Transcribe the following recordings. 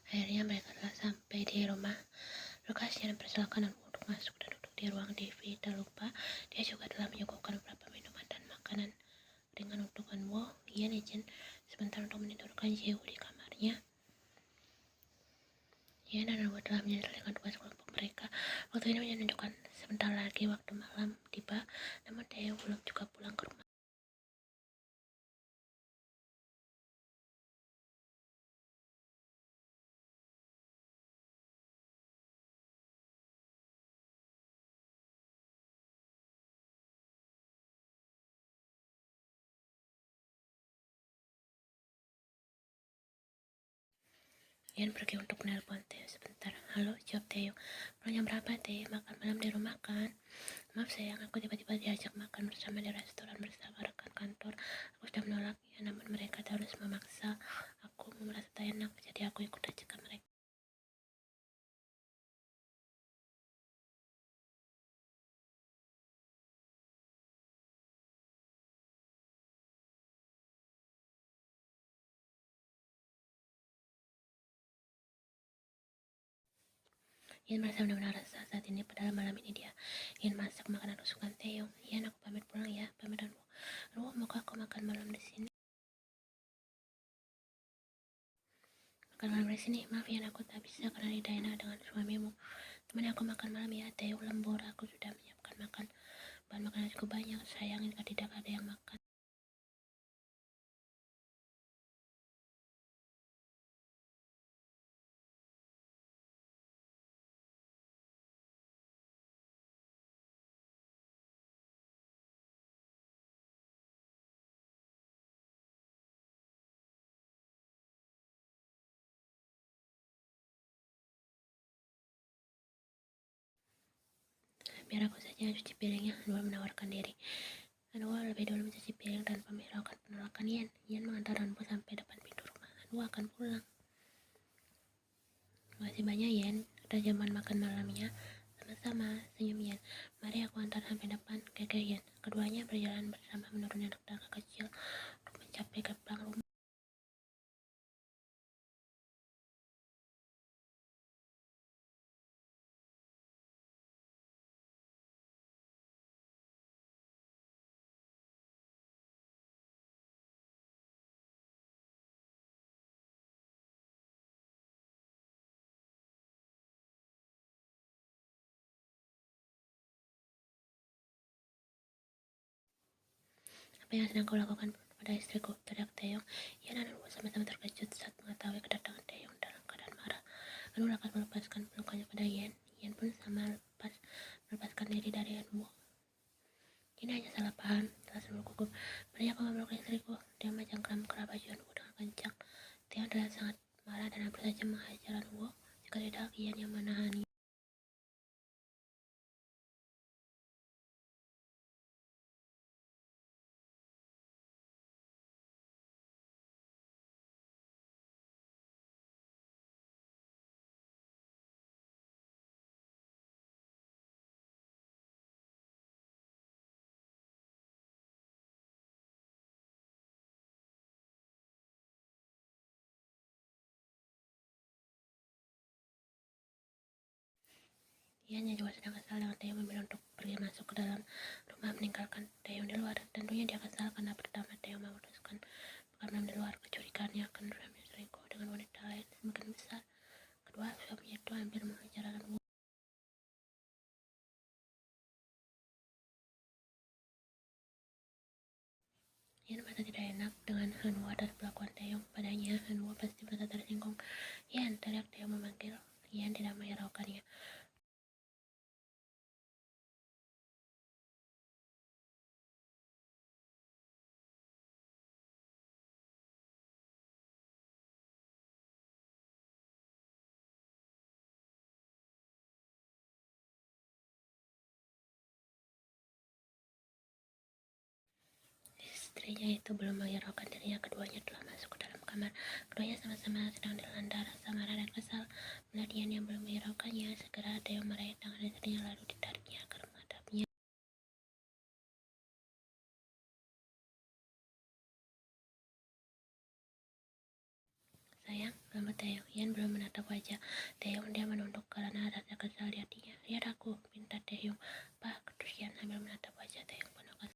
Akhirnya mereka telah sampai di rumah Lukas dan persilakan untuk masuk dan duduk di ruang TV. Tak lupa, dia juga telah menyuguhkan beberapa minuman dan makanan ringan untuk Hanwo. Ian izin sebentar untuk menidurkan Jehu di kamarnya. Ian dan Hanwo telah menyelesaikan tugas kelompok mereka. Waktu ini menunjukkan sebentar lagi waktu malam tiba, namun Taeyong belum juga pulang ke rumah. Ian pergi untuk menelpon Taeyong sebentar. Halo, jawab Taeyong. Pulang jam berapa, Tae? Makan malam di rumah kan? Maaf sayang, aku tiba-tiba diajak makan bersama di restoran bersama rekan kantor. Aku sudah menolaknya, namun mereka terus memaksa. Aku merasa tak enak, jadi aku ikut ajakan mereka. Ian merasa benar-benar rasa saat ini, padahal malam ini dia ingin masak makanan kesukaan Taeyong. Ian, aku pamit pulang ya, pamit Hanwo. Hanwo, maukah aku makan malam di sini? Makan malam di sini? Maaf Ian, aku tak bisa karena tidak enak dengan suamimu. Temani aku makan malam ya, Taeyong lembur. Aku sudah menyiapkan bahan makanan cukup banyak. Sayang jika tidak ada yang makan. Biar aku saja yang cuci piringnya, Hanwo menawarkan diri. Hanwo lebih dulu mencuci piring tanpa menghiraukan penolakan Ian. Ian mengantar Hanwo sampai depan pintu rumah. Hanwo akan pulang. Terima kasih banyak Ian, ada jamuan makan malamnya. Sama-sama, senyum Ian. Mari aku antar sampai depan, keke Ian. Keduanya berjalan bersama menuruni anak tangga kecil untuk mencapai gerbang rumah. Apa yang sedang kau lakukan pada istriku? Teriak Taeyong. Ian dan Hanwo sama-sama terkejut saat mengetahui kedatangan Taeyong dalam keadaan marah. Hanwo akan melepaskan pelukannya pada Ian. Ian pun sama melepaskan diri dari Hanwo. Ini hanya salah paham, telah sambil gugup. Mari aku memeluk istriku. Dia mencengkram kerah baju Hanwo dengan kencang. Taeyong terlihat sangat marah dan hampir saja menghajar Hanwo. Jika tidak, Ian yang menahannya. Ian yang juga sedang kesal dengan Taeyong memilih untuk pergi masuk ke dalam rumah meninggalkan Taeyong di luar. Tentunya dia kesal karena pertama Taeyong memutuskan makan malam di luar. Kecurigaannya akan suaminya selingkuh dengan wanita lain semakin besar. Kedua, suaminya itu hampir menghajar Hanwo. Ian merasa tidak enak dengan Hanwo atas perlakuan Taeyong padanya. Hanwo pasti merasa tersinggung. Ian, teriak Taeyong memanggil. Ian tidak menghiraukannya. Istrinya itu belum menghiraukan dirinya. Keduanya telah masuk ke dalam kamar. Keduanya sama-sama sedang dilanda rasa marah dan kesal. Melihat Ian yang belum menghiraukannya, segera ada yang meraih tangan istrinya lalu ditariknya ke menghadapnya. Sayang, belum sambut Taeyong. Ian belum menatap wajah Taeyong. Dia menunduk karena rasa kesal di hatinya. Lihat aku, pinta Taeyong. Pak, terus Ian sambil menatap wajah Taeyong penuh kesal.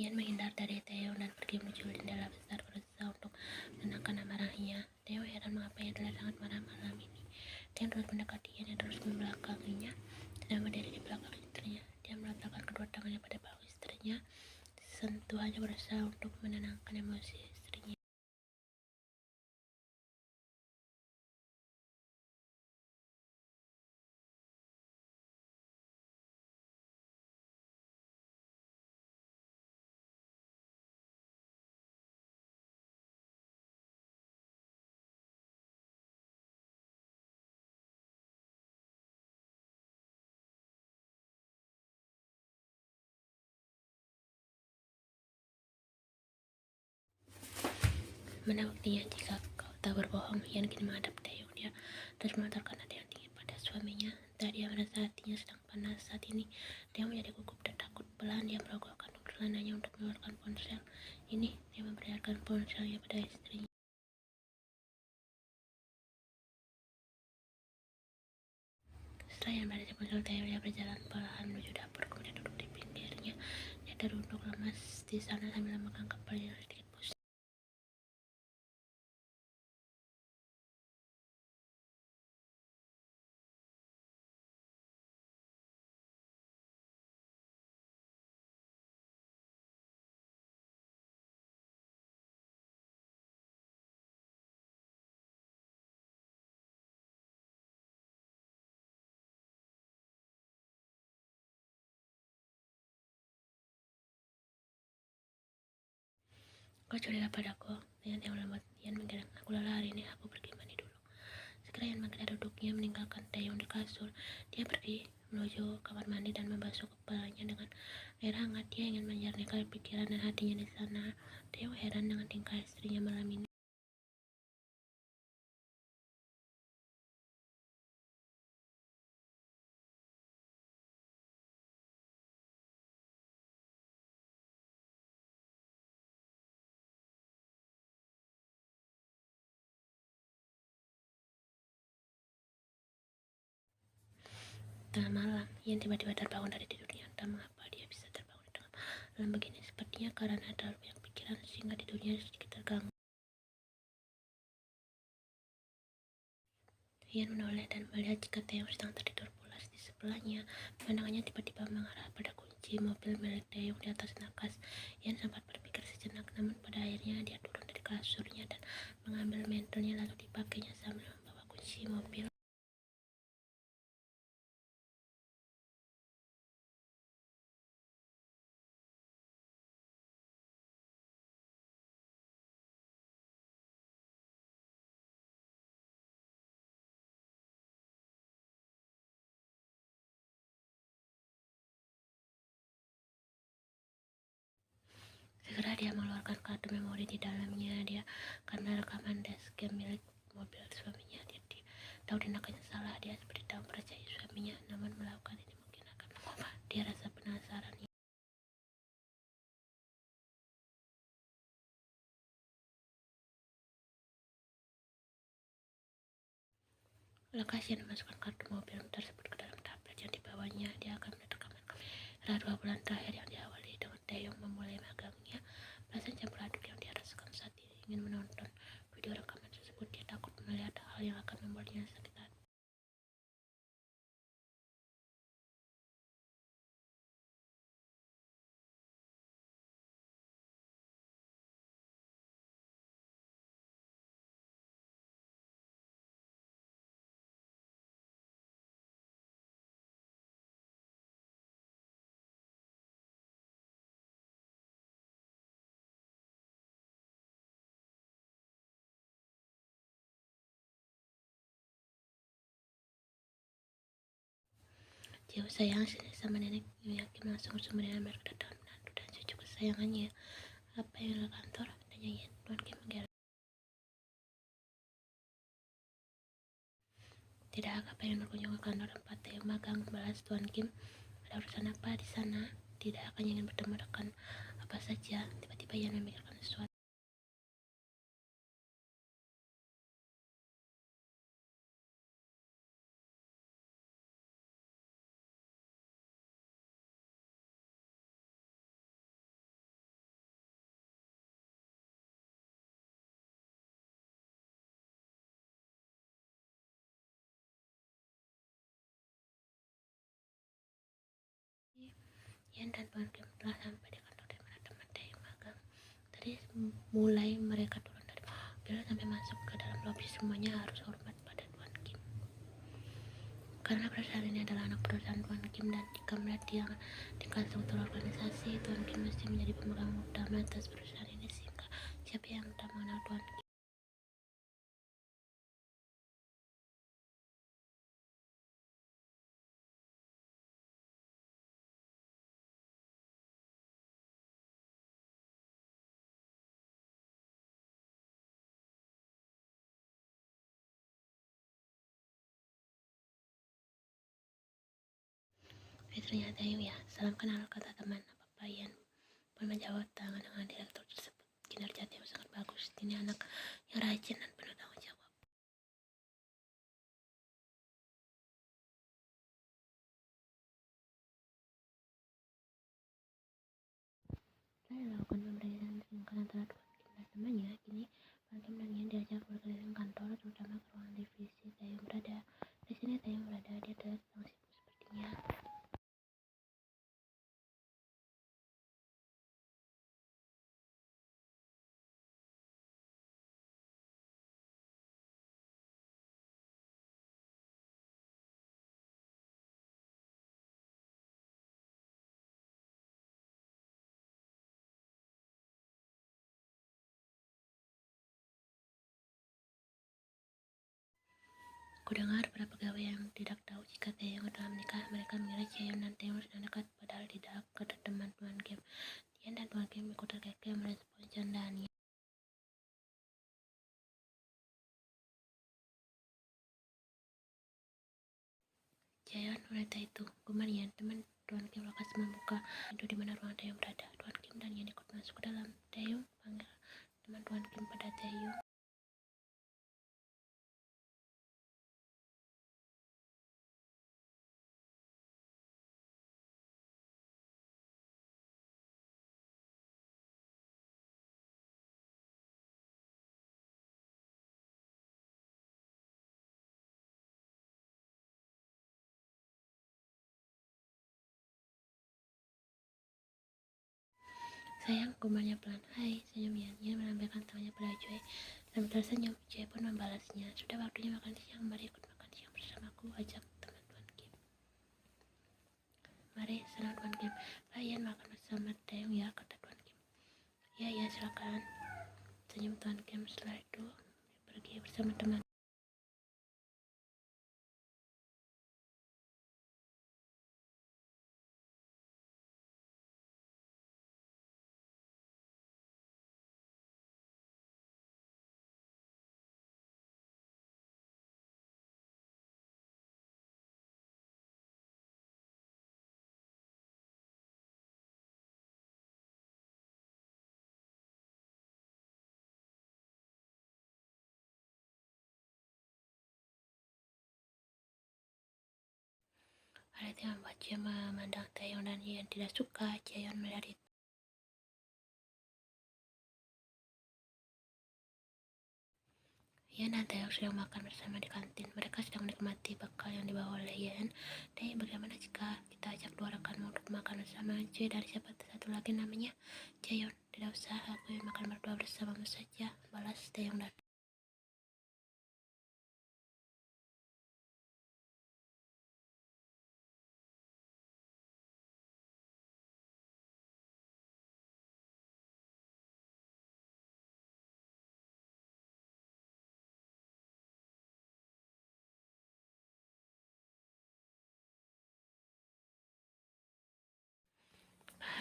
Ian menghindar dari Taeyong dan pergi menuju jendela besar berusaha untuk menenangkan amarahnya. Taeyong heran mengapa ia terlihat sangat marah malam ini. Taeyong terus mendekati Ian yang terus membelakanginya. Sedang berdiri di belakang istrinya. Dia meletakkan kedua tangannya pada bahu istrinya. Sentuhannya berusaha untuk menenangkan emosi istrinya. Mana buktinya jika kau tak berbohong? Ian kini menghadap Taeyong. Dia terus melontarkan nada yang tinggi pada suaminya. Entah dia merasa hatinya sedang panas saat ini. Taeyong menjadi gugup dan takut. Perlahan dia merogoh kantong celananya untuk mengeluarkan ponsel. Ini dia memperlihatkan ponselnya pada istrinya. Setelah Ian berhasil ponsel Taeyong, dia berjalan perlahan menuju dapur, kemudian duduk di pinggirnya. Dia terunduk lemas di sana sambil memegang kepalanya sedikit pusing. Kau curiga padaku? Dengan yang lembat, Ian menggeleng. Aku lelah hari ini, aku pergi mandi dulu. Segera Ian menggeledah duduknya meninggalkan Taeyong di kasur. Dia pergi menuju kamar mandi dan membasuh kepalanya dengan air hangat. Dia ingin menjernihkan pikiran dan hatinya di sana. Taeyong heran dengan tingkah istrinya malam ini. Tengah malam, Ian tiba-tiba terbangun dari tidurnya. Entah mengapa dia bisa terbangun di tengah malam begini. Sepertinya karena terlalu banyak pikiran sehingga tidurnya sedikit terganggu. Ian menoleh dan melihat jika Taeyong sedang tertidur pulas di sebelahnya. Pandangannya tiba-tiba mengarah pada kunci mobil milik Taeyong di atas nakas. Ian sempat berpikir sejenak, namun pada akhirnya dia turun dari kasurnya dan mengambil mantelnya lalu dipakainya sambil membawa kunci mobil. Segera dia mengeluarkan kartu memori di dalamnya. Dia karena rekaman dashcam milik mobil suaminya. Dia tahu tindakannya salah. Dia seperti tahu percaya suaminya, namun melakukan ini mungkin akan mengubah dia rasa penasaran. Lekas Ian memasukkan kartu mobil tersebut ke dalam tablet yang dibawanya. Dia akan menerkamkan kamera 2 bulan terakhir yang diawali dengan Taeyong memulai magangnya. Perasaan campur aduk yang dia rasakan saat dia ingin menonton video rekaman tersebut. Dia takut melihat hal yang akan membuatnya sakit hati. Jauh sayang sama nenek Kim langsung bersama dengan mereka kedatangan menantu dan cucu kesayangannya. Apa yang di kantor? Tanya Yen. Tuan Kim menggeleng. Tidak, agak pengen berkunjung ke kantor tempat Taeyong magang, balas Tuan Kim. Ada urusan apa di sana? Tidak, akan ingin bertemu rekan apa saja. Tiba-tiba Yen memikirkan sesuatu. Yen dan Tuan Kim telah sampai di kantor dari mana teman Taeyong magang. Tadi mulai mereka turun dari mobil sampai masuk ke dalam lobi, semuanya harus hormat pada Tuan Kim. Karena perusahaan ini adalah anak perusahaan Tuan Kim dan jika melihat dia tingkat struktur organisasi, Tuan Kim mesti menjadi pemegang utama atas perusahaan ini sehingga siapa yang tak mengenal Tuan Kim. Ternyata Taeyong ya, salam kenal, kata teman. Apa Yen pun menjawab tangan dengan direktur tersebut. Kinerja Taeyong sangat bagus. Ini anak yang rajin dan penuh tanggung jawab. Saya lakukan pemeriksaan singkat antara Tuan Kim dan temannya. Kini Tuan Kim dan Yen diajak berkeliling kantor, terutama ke ruangan divisi Taeyong berada. Di sini Taeyong berada, dia terlihat sedang sibuk sepertinya. Kudengar para pegawai yang tidak tahu jika Taeyong telah menikah. Mereka mengira Jaehyun dan Taeyong sedang dekat, padahal tidak. Kata teman Tuan Kim. Yen dan Tuan Kim ikut terkekeh merespon candaannya. Jaehyun, wanita itu, gumam Yen. Teman Tuan Kim lekas membuka pintu di mana ruang Taeyong berada. Tuan Kim dan Yen ikut masuk ke dalam. Taeyong, panggil teman Tuan Kim pada Taeyong. Sayang, gumamnya pelan. Hai, senyum Yen. Yen melambaikan tangannya pada Joy. Sambil tersenyum, Joy pun membalasnya. Sudah waktunya makan siang, mari ikut makan siang bersamaku, ajak teman Tuan Kim. Mari, senang Tuan Kim. Yen makan bersama Taeyong ya, kata Tuan Kim. Ya, silakan. Senyum Tuan Kim. Setelah itu, pergi bersama teman. Hal itu yang membuat Joy memandang Taeyong dan Yen tidak suka. Jaehyun melihat itu. Yen dan Taeyong sedang makan bersama di kantin. Mereka sedang menikmati bekal yang dibawa oleh Yen. Taeyong, bagaimana jika kita ajak dua rekanmu untuk makan bersama? Joy dari siapa satu lagi namanya? Jaehyun, tidak usah, aku ingin makan berdua bersamamu saja, balas Taeyong dan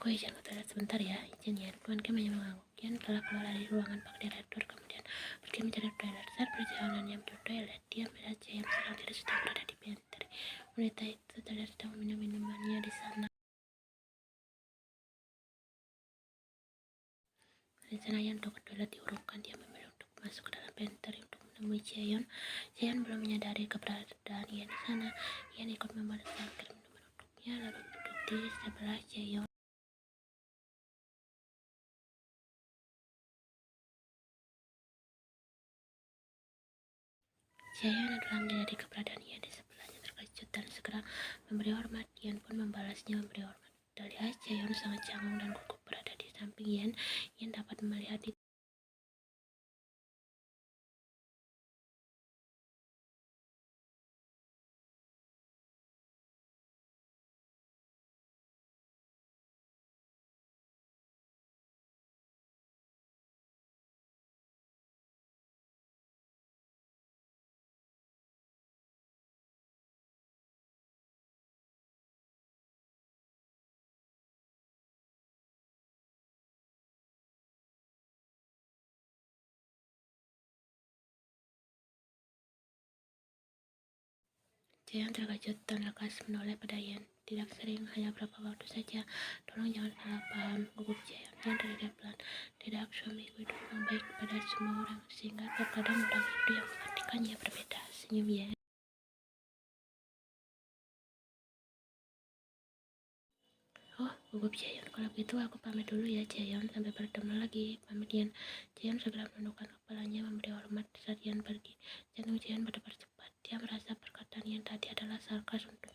Aku izin ke toilet sebentar ya, izin ya. Teman Kim hanya mengangguk. Yan telah keluar dari ruangan Pak Direktur, kemudian pergi mencari toilet. Saat perjalanannya menuju toilet, dia melihat Jaehyun sedang tidak sedang berada di pantry. Wanita itu terlihat sedang meminum minumannya di sana. Rencana Yan untuk ke toilet diurungkan. Dia memilih untuk masuk ke dalam pantry untuk menemui Jaehyun. Jaehyun belum menyadari keberadaan Yan di sana. Yan ikut membalas tangkir minuman untuknya, lalu duduk di sebelah Jaehyun. Jaehyun adalah menyadari keberadaan Yan di sebelahnya, terkejut dan segera memberi hormat. Yan pun membalasnya memberi hormat. Terlihat Jaehyun sangat canggung dan gugup berada di samping Yan. Yan dapat melihat di Jaehyun terkejut dan lekas menoleh pada Yan. Tidak sering, hanya beberapa waktu saja. Tolong jangan salah paham, gugup Jaehyun. Yan terlihat pelan. Tidak, suamiku itu memang baik kepada semua orang, sehingga terkadang orang itu yang mengartikannya berbeda. Senyum Yan. Oh, gugup Jaehyun. Kalau begitu aku pamit dulu ya Jaehyun. Sampai bertemu lagi. Pamit Yan. Jaehyun segera menundukkan kepalanya memberi hormat saat Yan pergi. Jantung Jaehyun berdebar cepat. Dia merasa perkataan Yan tadi adalah sarkas untuk